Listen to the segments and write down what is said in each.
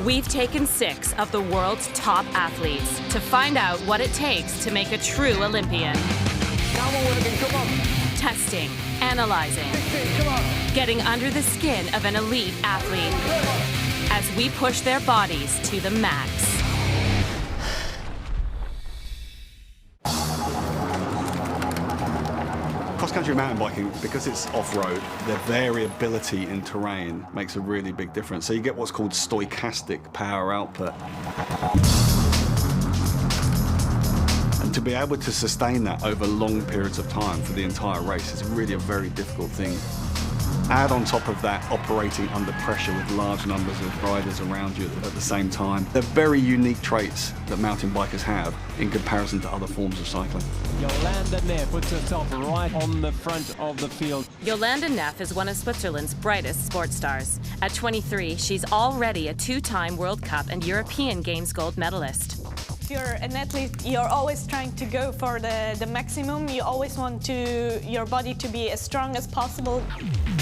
We've taken 6 of the world's top athletes to find out what it takes to make a true Olympian. Come on, Winnipeg, come on. Testing, analyzing, 16, come on. getting under the skin of an elite athlete as we push their bodies to the max. Cross-country mountain biking, because it's off-road, the variability in terrain makes a really big difference. So you get what's called stochastic power output. And to be able to sustain that over long periods of time for the entire race is really a very difficult thing. Add on top of that operating under pressure with large numbers of riders around you at the same time. They're very unique traits that mountain bikers have in comparison to other forms of cycling. Jolanda Neff puts herself right on the front of the field. Jolanda Neff is one of Switzerland's brightest sports stars. At 23, she's already a 2-time World Cup and European Games gold medalist. If you're an athlete, you're always trying to go for the maximum. You always want your body to be as strong as possible.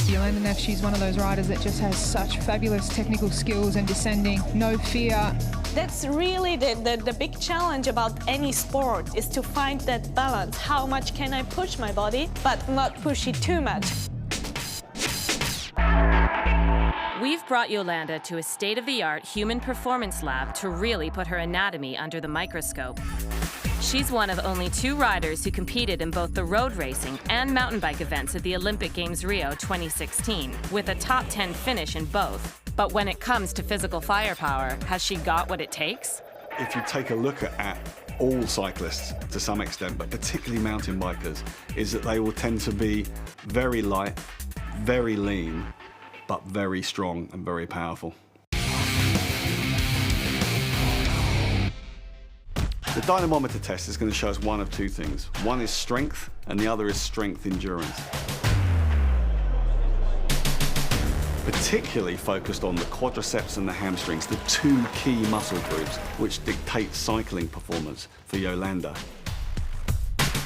Jolanda Neff, she's one of those riders that just has such fabulous technical skills and descending, no fear. That's really the big challenge about any sport, is to find that balance. How much can I push my body, but not push it too much? We've brought Jolanda to a state-of-the-art human performance lab to really put her anatomy under the microscope. She's one of only 2 riders who competed in both the road racing and mountain bike events at the Olympic Games Rio 2016, with a top 10 finish in both. But when it comes to physical firepower, has she got what it takes? If you take a look at all cyclists to some extent, but particularly mountain bikers, is that they will tend to be very light, very lean, but very strong and very powerful. The dynamometer test is going to show us one of 2 things. One is strength, and the other is strength endurance. Particularly focused on the quadriceps and the hamstrings, the 2 key muscle groups which dictate cycling performance for Jolanda.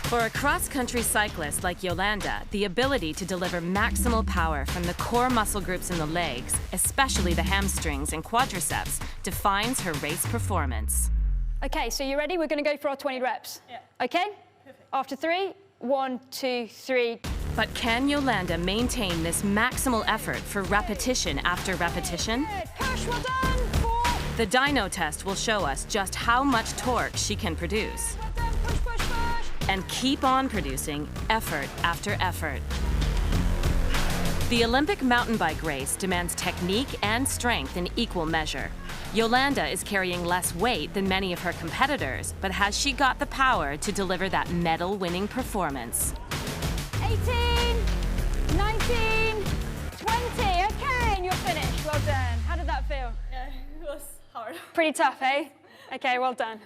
For a cross-country cyclist like Jolanda, the ability to deliver maximal power from the core muscle groups in the legs, especially the hamstrings and quadriceps, defines her race performance. Okay, so you ready? We're going to go for our 20 reps. Yeah. Okay? Perfect. After 3, 1, 2, 3. But can Jolanda maintain this maximal effort for repetition after repetition? Push, well done. 4. The dyno test will show us just how much torque she can produce. Well done. Push, push, push. And keep on producing effort after effort. The Olympic mountain bike race demands technique and strength in equal measure. Jolanda is carrying less weight than many of her competitors, but has she got the power to deliver that medal-winning performance? 18, 19, 20. Okay, and you're finished. Well done. How did that feel? Yeah, it was hard. Pretty tough, eh? Okay, well done.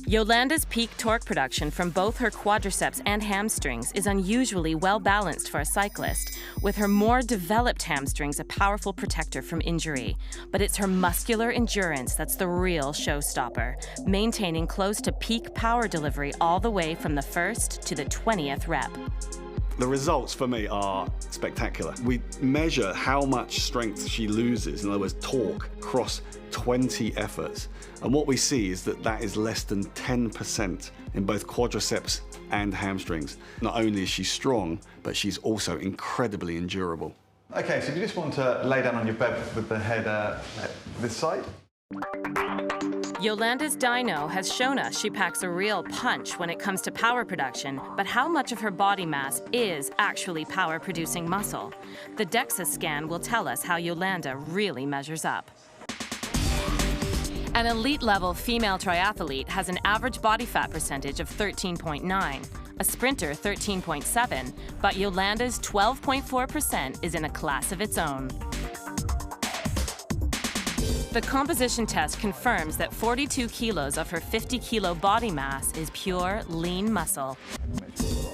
Jolanda's peak torque production from both her quadriceps and hamstrings is unusually well balanced for a cyclist, with her more developed hamstrings a powerful protector from injury. But it's her muscular endurance that's the real showstopper, maintaining close to peak power delivery all the way from the 1st to the 20th rep. The results for me are spectacular. We measure how much strength she loses, in other words, torque, across 20 efforts. And what we see is that that is less than 10% in both quadriceps and hamstrings. Not only is she strong, but she's also incredibly endurable. Okay, so if you just want to lay down on your bed with the head this side. Jolanda's dyno has shown us she packs a real punch when it comes to power production, but how much of her body mass is actually power-producing muscle? The DEXA scan will tell us how Jolanda really measures up. An elite-level female triathlete has an average body fat percentage of 13.9, a sprinter 13.7, but Jolanda's 12.4% is in a class of its own. The composition test confirms that 42 kilos of her 50-kilo body mass is pure, lean muscle.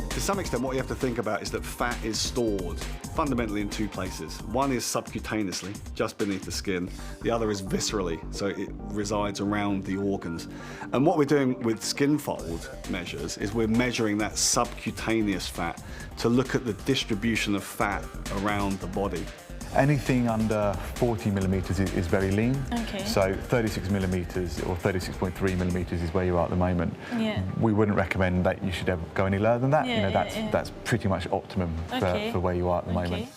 To some extent, what you have to think about is that fat is stored fundamentally in 2 places. One is subcutaneously, just beneath the skin. The other is viscerally, so it resides around the organs. And what we're doing with skin fold measures is we're measuring that subcutaneous fat to look at the distribution of fat around the body. Anything under 40 millimeters is very lean. Okay. So 36 millimeters or 36.3 millimeters is where you are at the moment. Yeah. We wouldn't recommend that you should ever go any lower than that. Yeah, you know, yeah, that's pretty much optimum for where you are at the moment.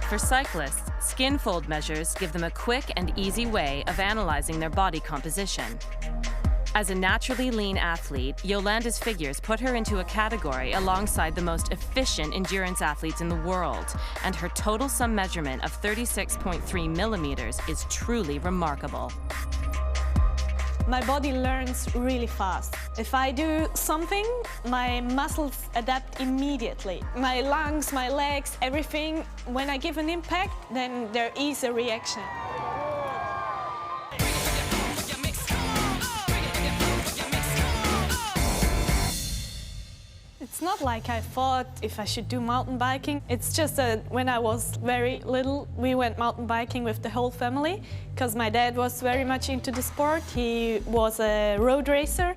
For cyclists, skin fold measures give them a quick and easy way of analyzing their body composition. As a naturally lean athlete, Yolanda's figures put her into a category alongside the most efficient endurance athletes in the world, and her total sum measurement of 36.3 millimeters is truly remarkable. My body learns really fast. If I do something, my muscles adapt immediately. My lungs, my legs, everything, when I give an impact, then there is a reaction. It's not like I thought if I should do mountain biking. It's just that when I was very little, we went mountain biking with the whole family because my dad was very much into the sport. He was a road racer.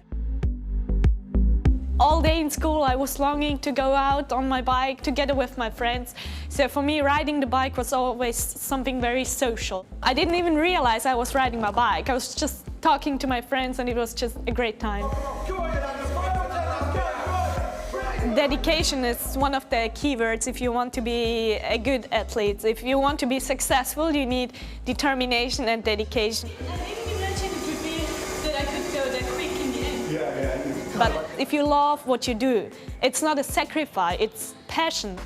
All day in school, I was longing to go out on my bike together with my friends. So for me, riding the bike was always something very social. I didn't even realize I was riding my bike. I was just talking to my friends and it was just a great time. Dedication is one of the keywords if you want to be a good athlete. If you want to be successful, you need determination and dedication. I didn't imagine it would be that I could go that quick in the end. Yeah. But if you love what you do, it's not a sacrifice, it's passion.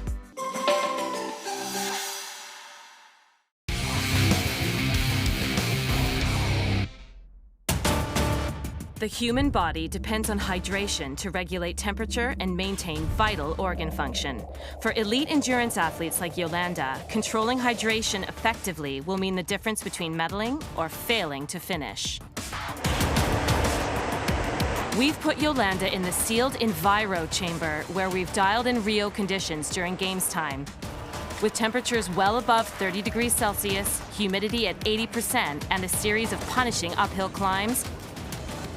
The human body depends on hydration to regulate temperature and maintain vital organ function. For elite endurance athletes like Yolanda, controlling hydration effectively will mean the difference between medaling or failing to finish. We've put Yolanda in the sealed Enviro chamber where we've dialed in Rio conditions during games time. With temperatures well above 30 degrees Celsius, humidity at 80%, and a series of punishing uphill climbs,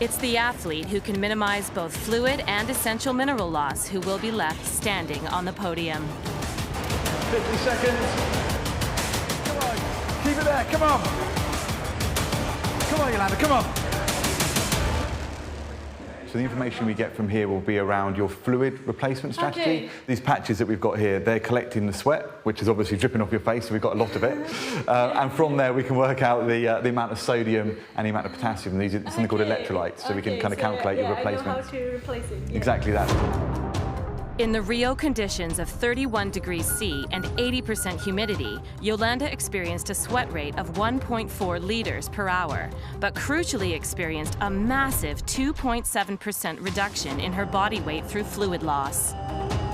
it's the athlete who can minimize both fluid and essential mineral loss who will be left standing on the podium. 50 seconds. Come on, keep it there, come on. Come on, Yolanda, come on. So the information we get from here will be around your fluid replacement strategy. Okay. These patches that we've got here, they're collecting the sweat, which is obviously dripping off your face, so we've got a lot of it. And from there, we can work out the amount of sodium and the amount of potassium. These are something called electrolytes, so we can kind of calculate your replacement. I know how to replace it. Yeah. Exactly that. In the Rio conditions of 31 degrees C and 80% humidity, Yolanda experienced a sweat rate of 1.4 liters per hour, but crucially experienced a massive 2.7% reduction in her body weight through fluid loss.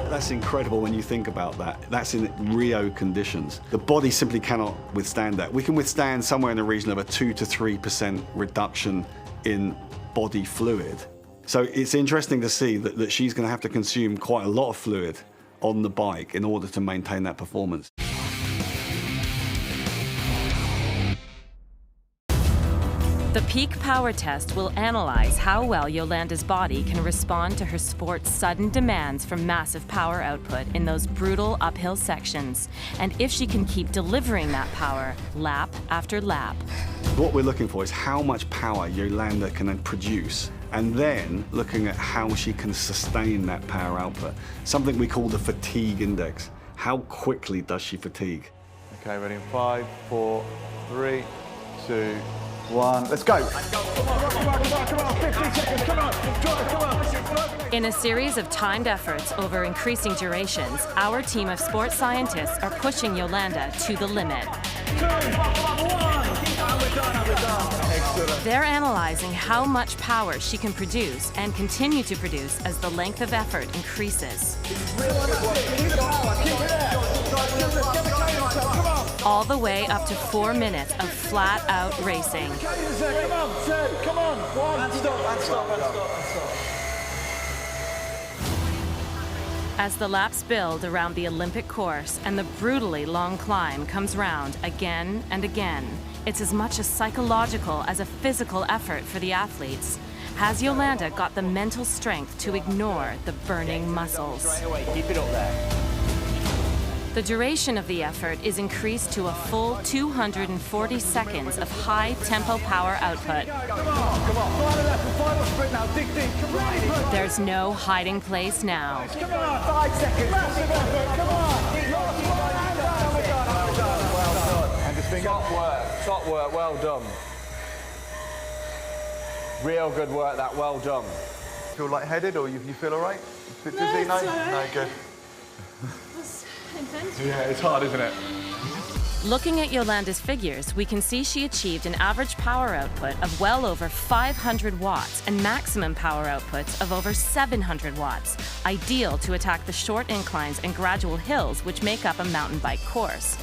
That's incredible when you think about that. That's in Rio conditions. The body simply cannot withstand that. We can withstand somewhere in the region of a 2 to 3% reduction in body fluid. So it's interesting to see that she's going to have to consume quite a lot of fluid on the bike in order to maintain that performance. The peak power test will analyze how well Yolanda's body can respond to her sport's sudden demands for massive power output in those brutal uphill sections, and if she can keep delivering that power lap after lap. What we're looking for is how much power Yolanda can then produce, and then looking at how she can sustain that power output. Something we call the fatigue index. How quickly does she fatigue? Okay, ready in 5, 4, 3, 2, 1, let's go. Come on, 15 seconds, come on. In a series of timed efforts over increasing durations, our team of sports scientists are pushing Yolanda to the limit. 2, 1. They're analyzing how much power she can produce and continue to produce as the length of effort increases. All the way up to 4 minutes of flat-out racing. Come on. And stop. As the laps build around the Olympic course and the brutally long climb comes round again and again, it's as much a psychological as a physical effort for the athletes. Has Yolanda got the mental strength to ignore the burning muscles? Straight away, keep it up there. The duration of the effort is increased to a full 240 seconds of high-tempo power output. There's no hiding place now. Come on, 5 seconds. Massive effort, come on. And just top work, well done. Real good work, that, well done. Feel lightheaded or you feel all right? Bit dizzy? it's No? all right. No, good. It's intense. Yeah, it's hard, isn't it? Looking at Yolanda's figures, we can see she achieved an average power output of well over 500 watts and maximum power outputs of over 700 watts, ideal to attack the short inclines and gradual hills which make up a mountain bike course.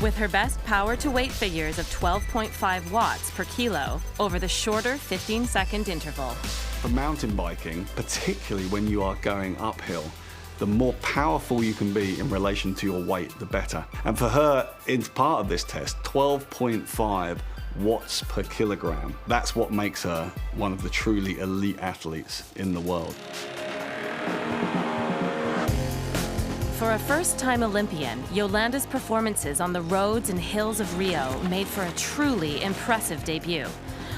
With her best power-to-weight figures of 12.5 watts per kilo over the shorter 15-second interval. For mountain biking, particularly when you are going uphill, the more powerful you can be in relation to your weight, the better. And for her, in part of this test, 12.5 watts per kilogram. That's what makes her one of the truly elite athletes in the world. For a first-time Olympian, Yolanda's performances on the roads and hills of Rio made for a truly impressive debut.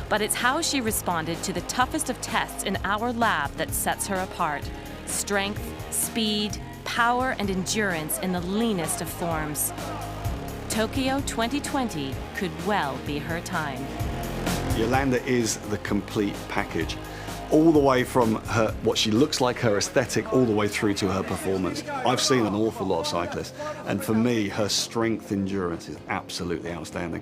But it's how she responded to the toughest of tests in our lab that sets her apart. Strength, speed, power, and endurance in the leanest of forms. Tokyo 2020 could well be her time. Yolanda is the complete package. All the way from her, what she looks like, her aesthetic, all the way through to her performance. I've seen an awful lot of cyclists, and for me, her strength endurance is absolutely outstanding.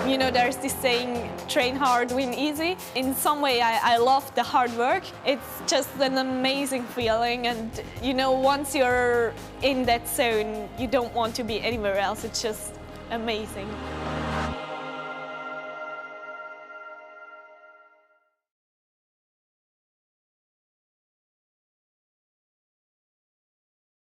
You know, there's this saying, train hard, win easy. In some way, I love the hard work. It's just an amazing feeling, and you know, once you're in that zone, you don't want to be anywhere else. It's just amazing.